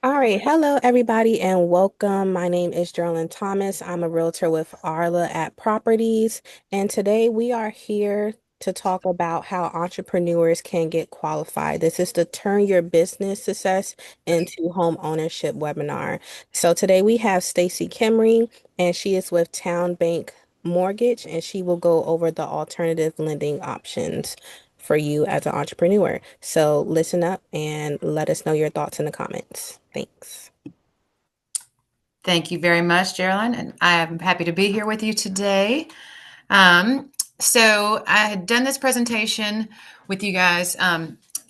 All right. Hello, everybody, and welcome. My name is Jerelyne Thomas. I'm a realtor with Arla at Properties, and today we are here to talk about how entrepreneurs can get qualified. This is the Turn Your Business Success into Home Ownership webinar. So today we have Stacy Kimrey, and she is with Towne Bank Mortgage, and she will go over the alternative lending options for you as an entrepreneur. So listen up and let us know your thoughts in the comments. Thanks. Thank you very much, Jerelyne, and I am happy to be here with you today. So I had done this presentation with you guys,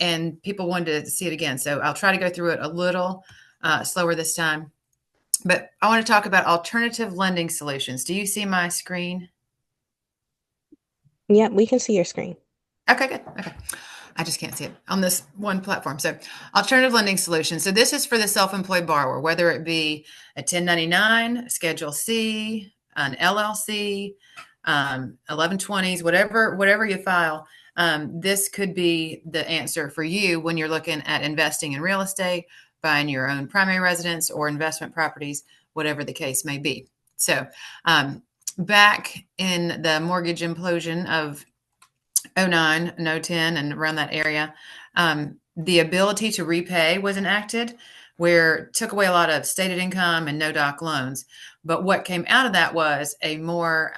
and people wanted to see it again. So I'll try to go through it a little slower this time. But I want to talk about alternative lending solutions. Do you see my screen? Yep, we can see your screen. Okay, good. Okay. I just can't see it on this one platform. So, alternative lending solutions. So, this is for the self employed borrower, whether it be a 1099, a Schedule C, an LLC, 1120s, whatever you file. This could be the answer for you when you're looking at investing in real estate, buying your own primary residence or investment properties, whatever the case may be. So, back in the mortgage implosion of '09 and '10 and around that area, the ability to repay was enacted, where it took away a lot of stated income and no doc loans. But what came out of that was a more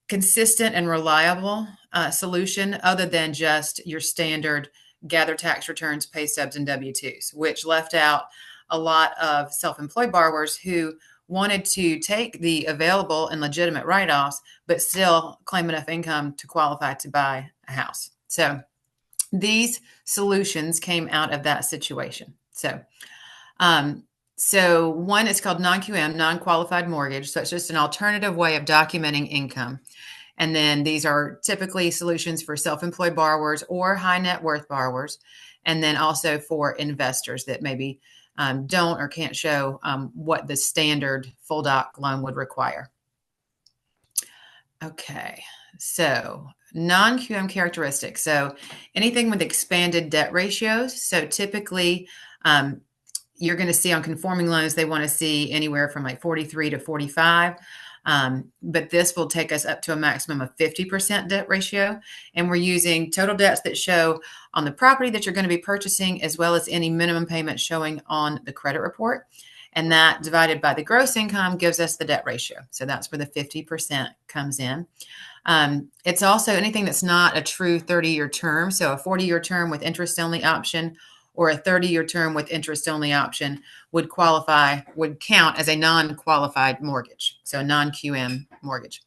consistent and reliable solution, other than just your standard gather tax returns, pay stubs, and W-2s, which left out a lot of self-employed borrowers who wanted to take the available and legitimate write-offs, but still claim enough income to qualify to buy a house. So these solutions came out of that situation. So one is called non-QM, non-qualified mortgage. So it's just an alternative way of documenting income. And then these are typically solutions for self-employed borrowers or high net worth borrowers. And then also for investors that maybe don't or can't show what the standard full doc loan would require. Okay, so non-QM characteristics. So anything with expanded debt ratios. So typically, you're going to see on conforming loans, they want to see anywhere from like 43 to 45. But this will take us up to a maximum of 50% debt ratio. And we're using total debts that show on the property that you're going to be purchasing, as well as any minimum payment showing on the credit report. And that divided by the gross income gives us the debt ratio. So that's where the 50% comes in. It's also anything that's not a true 30-year term. So a 40-year term with interest only option or a 30-year term with interest only option would count as a non-qualified mortgage. So a non-QM mortgage.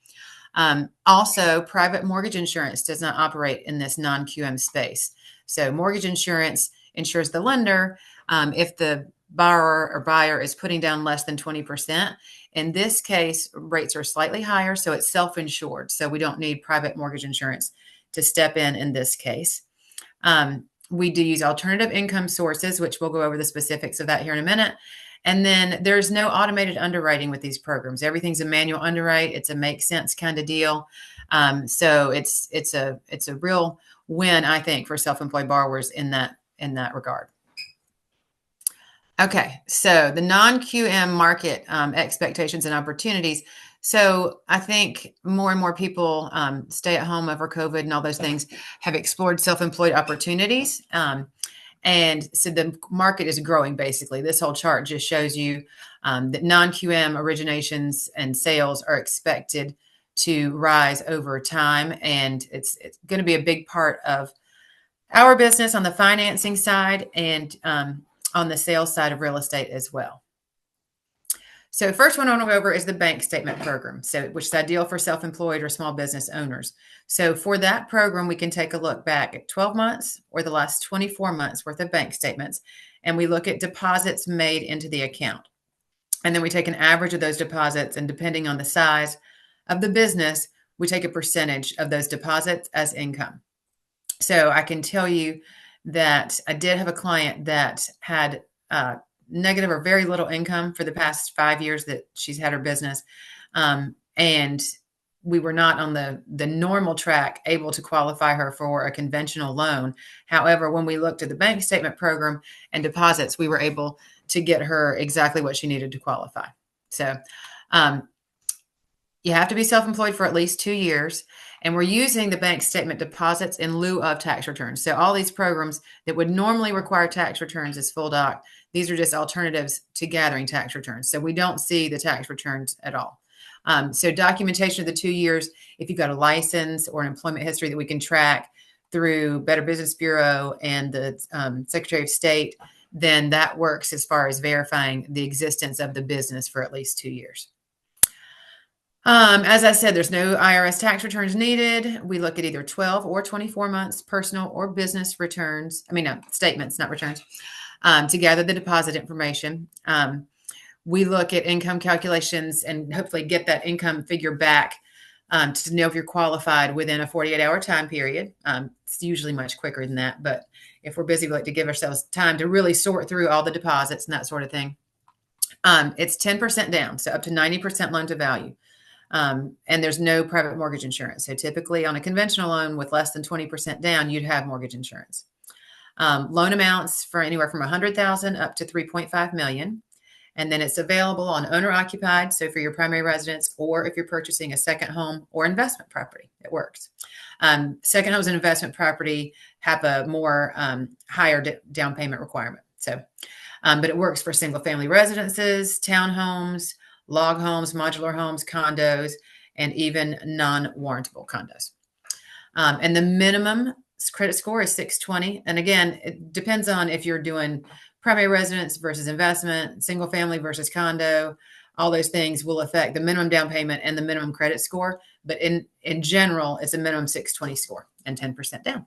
Also, private mortgage insurance does not operate in this non-QM space. So mortgage insurance insures the lender if the borrower or buyer is putting down less than 20%. In this case, rates are slightly higher, so it's self-insured. So we don't need private mortgage insurance to step in this case. We do use alternative income sources, which we'll go over the specifics of that here in a minute. And then there's no automated underwriting with these programs. Everything's a manual underwrite. It's a make sense kind of deal. So it's a real win, I think, for self-employed borrowers in that regard. Okay, so the non-QM market expectations and opportunities. So I think more and more people stay at home over COVID and all those things have explored self-employed opportunities. And so the market is growing, basically. This whole chart just shows you that non-QM originations and sales are expected to rise over time. And it's going to be a big part of our business on the financing side and on the sales side of real estate as well. So first one I want to go over is the bank statement program, which is ideal for self-employed or small business owners. So for that program, we can take a look back at 12 months or the last 24 months worth of bank statements, and we look at deposits made into the account. And then we take an average of those deposits, and depending on the size of the business, we take a percentage of those deposits as income. So I can tell you that I did have a client that had negative or very little income for the past 5 years that she's had her business. And we were not on the normal track able to qualify her for a conventional loan. However, when we looked at the bank statement program and deposits, we were able to get her exactly what she needed to qualify. So um, you have to be self-employed for at least 2 years. And we're using the bank statement deposits in lieu of tax returns. So all these programs that would normally require tax returns as full doc, these are just alternatives to gathering tax returns. So we don't see the tax returns at all. So documentation of the 2 years, if you've got a license or an employment history that we can track through Better Business Bureau and the Secretary of State, then that works as far as verifying the existence of the business for at least 2 years. As I said, there's no IRS tax returns needed. We look at either 12 or 24 months personal or business returns. Statements, not returns, to gather the deposit information. We look at income calculations and hopefully get that income figure back to know if you're qualified within a 48-hour time period. It's usually much quicker than that, but if we're busy, we like to give ourselves time to really sort through all the deposits and that sort of thing. It's 10% down, so up to 90% loan to value. And there's no private mortgage insurance. So typically on a conventional loan with less than 20% down, you'd have mortgage insurance. Loan amounts for anywhere from 100,000 up to 3.5 million. And then it's available on owner occupied. So for your primary residence, or if you're purchasing a second home or investment property, it works. Second homes and investment property have a more higher down payment requirement. So, but it works for single family residences, townhomes, log homes, modular homes, condos, and even non-warrantable condos. And the minimum credit score is 620. And again, it depends on if you're doing primary residence versus investment, single family versus condo. All those things will affect the minimum down payment and the minimum credit score. But in general, it's a minimum 620 score and 10% down.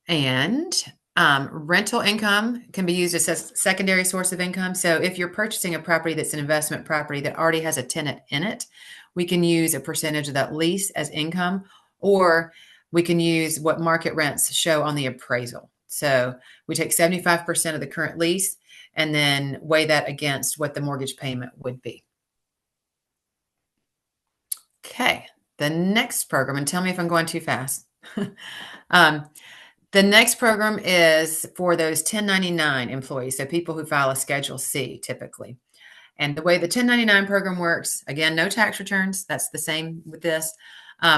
And rental income can be used as a secondary source of income. So if you're purchasing a property that's an investment property that already has a tenant in it, we can use a percentage of that lease as income, or we can use what market rents show on the appraisal. So we take 75% of the current lease and then weigh that against what the mortgage payment would be. Okay, the next program, and tell me if I'm going too fast. The next program is for those 1099 employees, so people who file a Schedule C typically. And the way the 1099 program works, again, no tax returns. That's the same with this.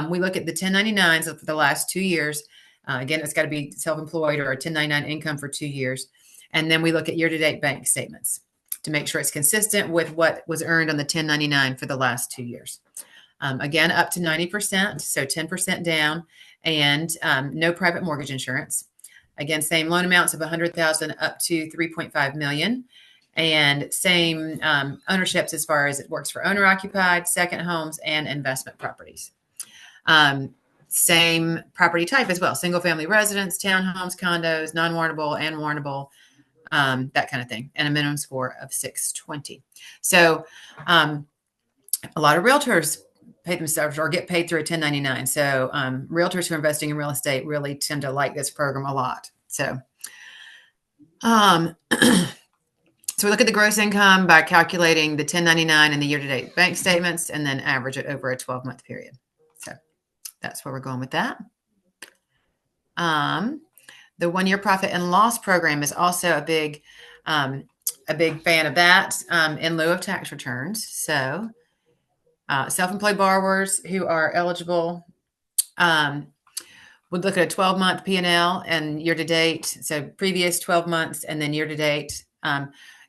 We look at the 1099s for the last 2 years. Again, it's got to be self-employed or a 1099 income for 2 years. And then we look at year-to-date bank statements to make sure it's consistent with what was earned on the 1099 for the last 2 years. Again, up to 90%, so 10% down, and no private mortgage insurance. Again, same loan amounts of 100,000 up to 3.5 million, and same ownerships as far as it works for owner occupied, second homes, and investment properties. Same property type as well: single family residence, townhomes, condos, non-warrantable and warrantable, that kind of thing, and a minimum score of 620. So a lot of realtors pay themselves or get paid through a 1099. So realtors who are investing in real estate really tend to like this program a lot. So, so we look at the gross income by calculating the 1099 and the year-to-date bank statements, and then average it over a 12-month period. So that's where we're going with that. The 1-year profit and loss program is also a big fan of that in lieu of tax returns. So self-employed borrowers who are eligible would look at a 12-month P&L and year-to-date, so previous 12 months and then year-to-date.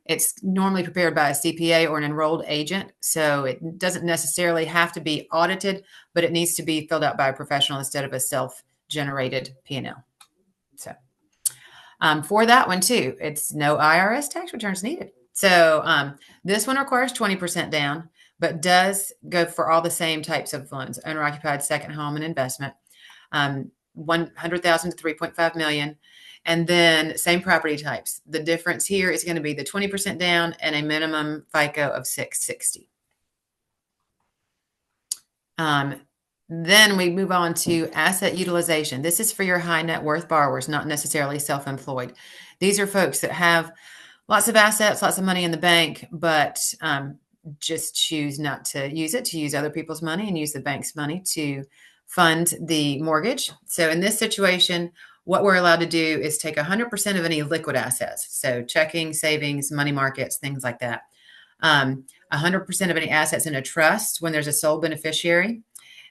It's normally prepared by a CPA or an enrolled agent, so it doesn't necessarily have to be audited, but it needs to be filled out by a professional instead of a self-generated P&L. So for that one too, it's no IRS tax returns needed. So this one requires 20% down, but does go for all the same types of loans: owner occupied, second home, and investment. 100,000 to 3.5 million. And then same property types. The difference here is going to be the 20% down and a minimum FICO of 660. Then we move on to asset utilization. This is for your high net worth borrowers, not necessarily self-employed. These are folks that have lots of assets, lots of money in the bank, but just choose not to use it, to use other people's money and use the bank's money to fund the mortgage. So in this situation, what we're allowed to do is take 100% of any liquid assets. So checking, savings, money markets, things like that. 100% of any assets in a trust when there's a sole beneficiary.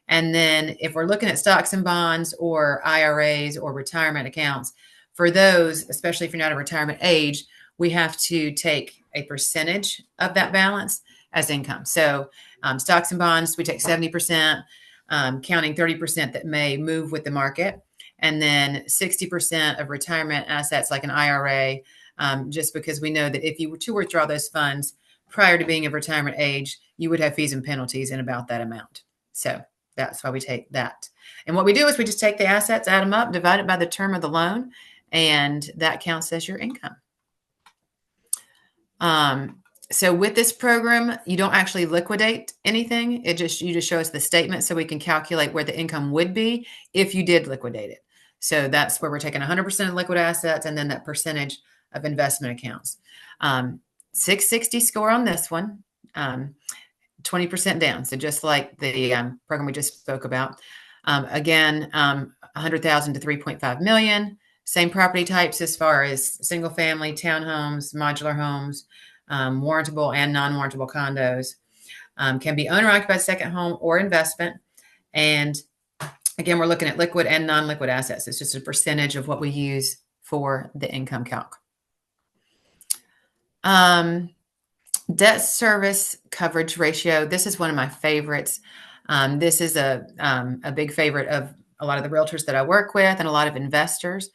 And then if we're looking at stocks and bonds or IRAs or retirement accounts, for those, especially if you're not at retirement age, we have to take a percentage of that balance as income. So stocks and bonds, we take 70%, counting 30% that may move with the market. And then 60% of retirement assets like an IRA, just because we know that if you were to withdraw those funds prior to being of retirement age, you would have fees and penalties in about that amount. So that's why we take that. And what we do is we just take the assets, add them up, divide it by the term of the loan, and that counts as your income. So with this program, you don't actually liquidate anything. You just show us the statement so we can calculate where the income would be if you did liquidate it. So that's where we're taking 100% of liquid assets and then that percentage of investment accounts. 660 score on this one. 20% down. So just like the program we just spoke about. Again, 100,000 to 3.5 million. Same property types as far as single family, townhomes, modular homes, warrantable and non-warrantable condos. Can be owner occupied second home or investment. And again, we're looking at liquid and non-liquid assets. It's just a percentage of what we use for the income calc. Debt service coverage ratio. This is one of my favorites. This is a big favorite of a lot of the realtors that I work with and a lot of investors.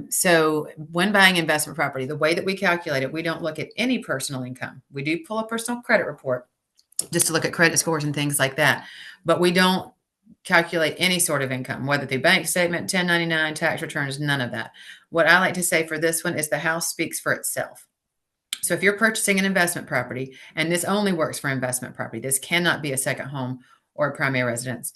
So when buying investment property, the way that we calculate it, we don't look at any personal income. We do pull a personal credit report just to look at credit scores and things like that. But we don't calculate any sort of income, whether through bank statement, 1099, tax returns, none of that. What I like to say for this one is the house speaks for itself. So if you're purchasing an investment property, and this only works for investment property, this cannot be a second home or a primary residence.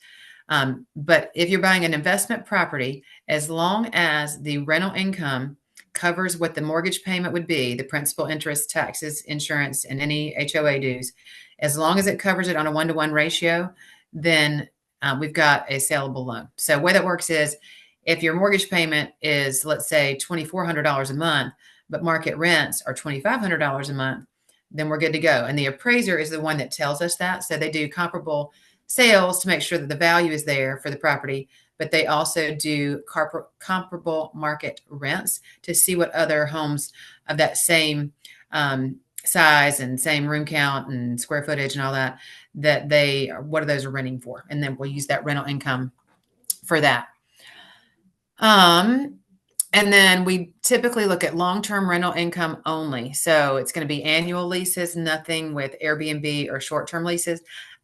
But if you're buying an investment property, as long as the rental income covers what the mortgage payment would be, the principal, interest, taxes, insurance, and any HOA dues, as long as it covers it on a 1-to-1 ratio, then we've got a saleable loan. So the way that works is if your mortgage payment is, let's say, $2,400 a month, but market rents are $2,500 a month, then we're good to go. And the appraiser is the one that tells us that. So they do comparable sales to make sure that the value is there for the property, but they also do comparable market rents to see what other homes of that same size and same room count and square footage and all that, what are those are renting for. And then we'll use that rental income for that. And then we typically look at long-term rental income only. So it's going to be annual leases, nothing with Airbnb or short-term leases.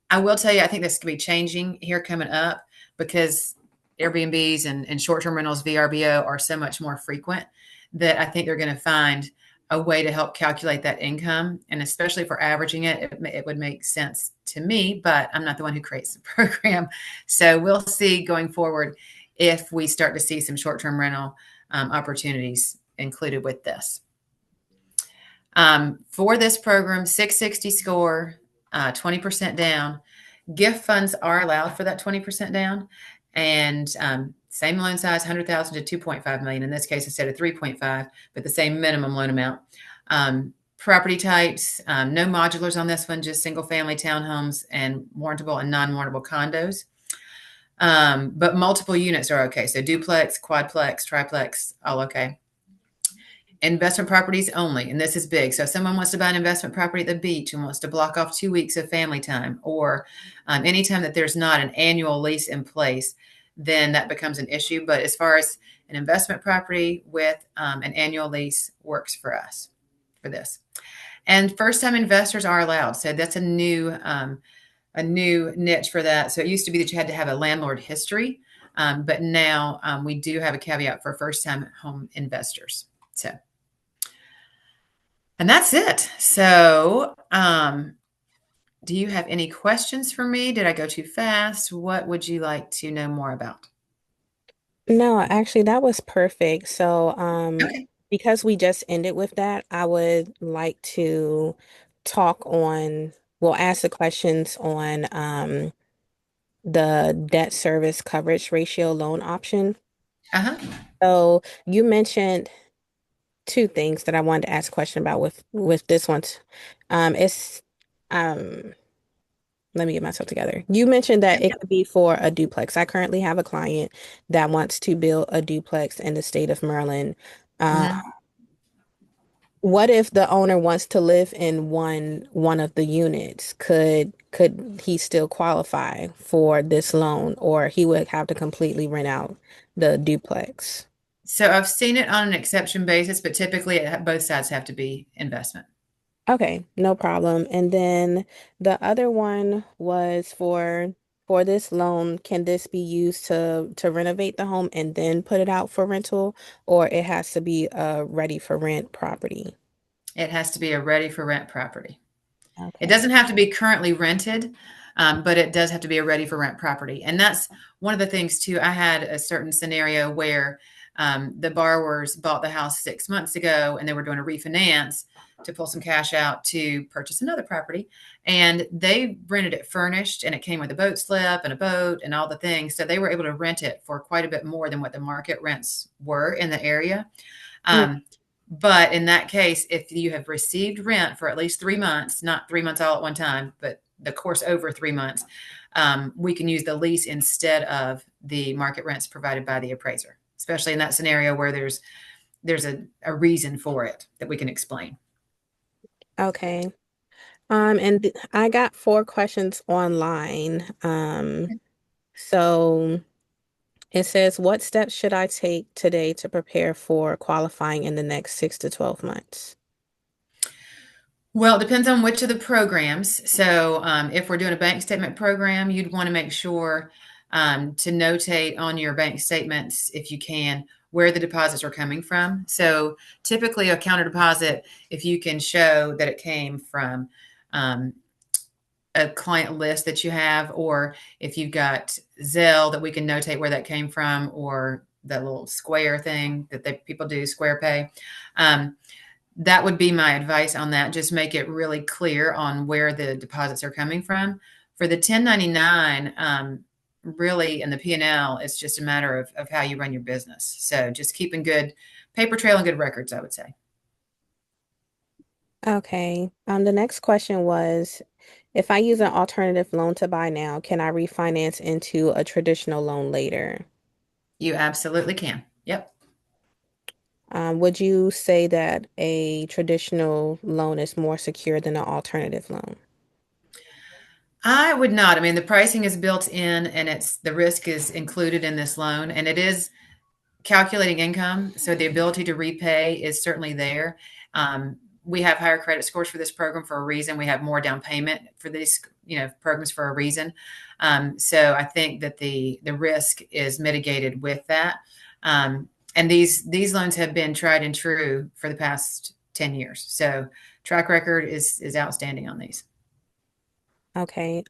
I will tell you, I think this could be changing here coming up because Airbnbs and short-term rentals, VRBO, are so much more frequent that I think they're going to find a way to help calculate that income. And especially for averaging it would make sense to me, but I'm not the one who creates the program. So we'll see going forward if we start to see some short-term rental opportunities included with this. For this program, 660 score, 20% down. Gift funds are allowed for that 20% down. And same loan size, 100,000 to 2.5 million. In this case, instead of 3.5, but the same minimum loan amount. Property types, no modulars on this one, just single family townhomes and warrantable and non-warrantable condos. But multiple units are okay. So duplex, quadplex, triplex, all okay. Investment properties only, and this is big. So if someone wants to buy an investment property at the beach and wants to block off 2 weeks of family time, or anytime that there's not an annual lease in place, then that becomes an issue. But as far as an investment property with an annual lease works for us for this. And first-time investors are allowed. So that's a new niche for that. So it used to be that you had to have a landlord history, but now we do have a caveat for first-time home investors. So, and that's it. So, do you have any questions for me? Did I go too fast? What would you like to know more about? No, actually, that was perfect. So, Okay. because we just ended with that, I would like to ask the questions on the debt service coverage ratio loan option. Uh-huh. So you mentioned two things that I wanted to ask a question about with this one. It's um let me get myself together. You mentioned that it could be for a duplex. I currently have a client that wants to build a duplex in the state of Maryland. Uh, Mhm. what if the owner wants to live in one of the units? Could he still qualify for this loan, or he would have to completely rent out the duplex? So I've seen it on an exception basis, but typically both sides have to be investment. Okay, no problem. And then the other one was for this loan, can this be used to renovate the home and then put it out for rental, or it has to be a ready for rent property? It has to be a ready for rent property. It Okay. doesn't have to be currently rented, but it does have to be a ready for rent property. And that's one of the things too. I had a certain scenario where the borrowers bought the house 6 months ago and they were doing a refinance to pull some cash out to purchase another property. And they rented it furnished and it came with a boat slip and a boat and all the things. So they were able to rent it for quite a bit more than what the market rents were in the area. Mm, Um, but in that case, if you have received rent for at least 3 months, not 3 months all at one time, but the course over 3 months, we can use the lease instead of the market rents provided by the appraiser, especially in that scenario where there's a reason for it that we can explain. okay. And I got four questions online. So it says, what steps should I take today to prepare for qualifying in the next 6 to 12 months? Well, it depends on which of the programs. So, if we're doing a bank statement program, you'd want to make sure to notate on your bank statements, if you can, where the deposits are coming from. So, typically, a counter deposit, if you can show that it came from um, a client list that you have, or if you've got Zelle, that we can notate where that came from, or that little square thing that people do, Square Pay. Um, that would be my advice on that. Just make it really clear on where the deposits are coming from. For the 1099, really, in the P&L, it's just a matter of how you run your business. So just keeping good paper trail and good records, I would say. Okay. The next question was, if I use an alternative loan to buy now, can I refinance into a traditional loan later? You absolutely can. Yep. Would you say that a traditional loan is more secure than an alternative loan? I would not. I mean, the pricing is built in and it's the risk is included in this loan, and it is calculating income, so the ability to repay is certainly there. We have higher credit scores for this program for a reason. We have more down payment for these, programs for a reason. So I think that the risk is mitigated with that. And these loans have been tried and true for the past 10 years. So track record is outstanding on these. Okay.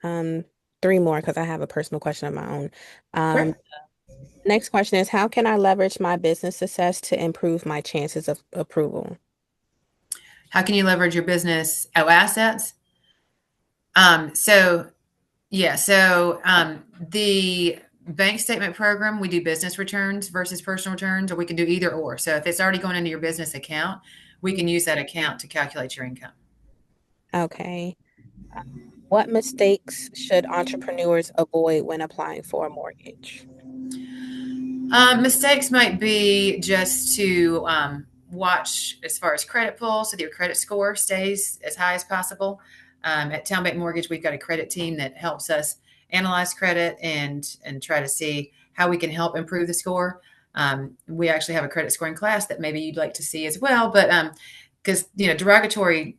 Three more because I have a personal question of my own. Um, Sure. next question is, how can I leverage my business success to improve my chances of approval? How can you leverage your business? Oh, assets. So Yeah, so the bank statement program, we do business returns versus personal returns, or we can do either or. So if it's already going into your business account, we can use that account to calculate your income. Okay. What mistakes should entrepreneurs avoid when applying for a mortgage? Mistakes might be just to watch as far as credit pull, so that your credit score stays as high as possible. At Towne Bank Mortgage, we've got a credit team that helps us analyze credit and try to see how we can help improve the score. We actually have a credit scoring class that maybe you'd like to see as well, but because derogatory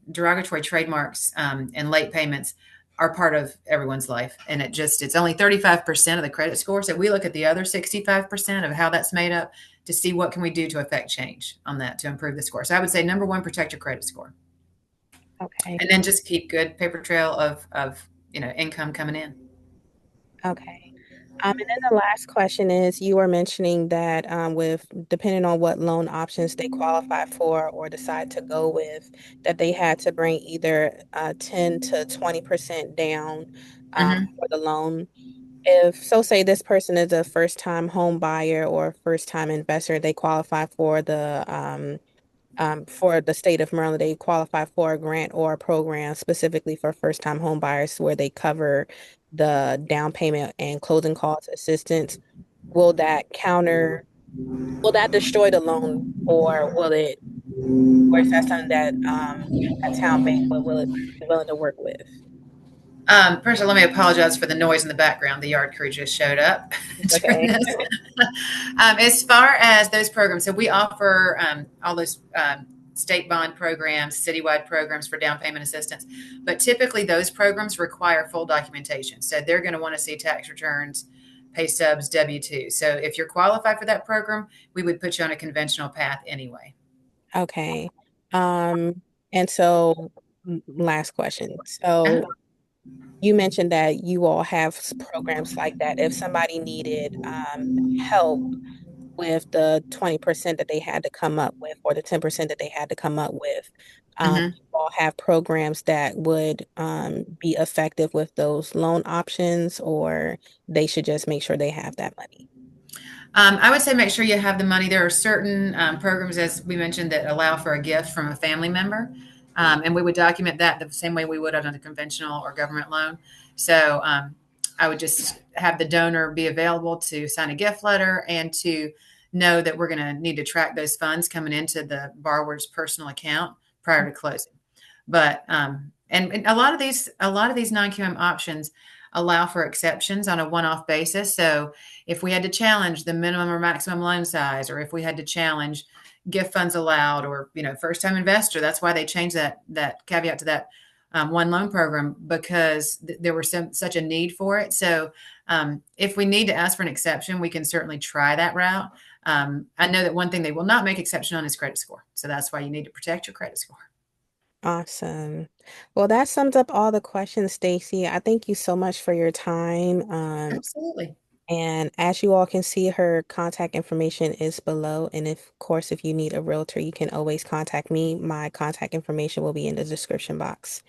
trademarks and late payments are part of everyone's life. And it's only 35% of the credit score. So we look at the other 65% of how that's made up to see what can we do to affect change on that to improve the score. So I would say number one, protect your credit score. Okay. And then just keep good paper trail of income coming in. Okay. And then the last question is, you were mentioning that with depending on what loan options they qualify for or decide to go with, that they had to bring either 10 to 20% down Hmm. for the loan. if so say this person is a first time home buyer or first time investor, they qualify for the state of Maryland, they qualify for a grant or a program specifically for first time home buyers where they cover the down payment and closing cost assistance. Will that counter, will that destroy the loan or or is that something that a town bank will it be willing to work with? First of all, let me apologize for the noise in the background. The yard crew just showed up It's during okay. this. As far as those programs, so we offer all those state bond programs, citywide programs for down payment assistance. But typically, those programs require full documentation. So they're going to want to see tax returns, pay stubs, W 2. So if you're qualified for that program, we would put you on a conventional path anyway. Okay. Um, and so last question. Uh-huh. So you mentioned that you all have programs like that. If somebody needed help with the 20% that they had to come up with or the 10% that they had to come up with, Mhm. you all have programs that would be effective with those loan options, or they should just make sure they have that money. I would say make sure you have the money. There are certain programs, as we mentioned, that allow for a gift from a family member. And we would document that the same way we would on a conventional or government loan. So I would just have the donor be available to sign a gift letter and to know that we're going to need to track those funds coming into the borrower's personal account prior to closing. But and a lot of these non-QM options allow for exceptions on a one-off basis. So if we had to challenge the minimum or maximum loan size, or if we had to challenge gift funds allowed, or first-time investor, that's why they changed that caveat to that one loan program, because there was such a need for it. So if we need to ask for an exception, we can certainly try that route. I know that one thing they will not make exception on is credit score. So that's why you need to protect your credit score. Awesome. Well, that sums up all the questions, Stacy. I thank you so much for your time. Absolutely. And as you all can see, her contact information is below. And of course, if you need a realtor, you can always contact me. My contact information will be in the description box.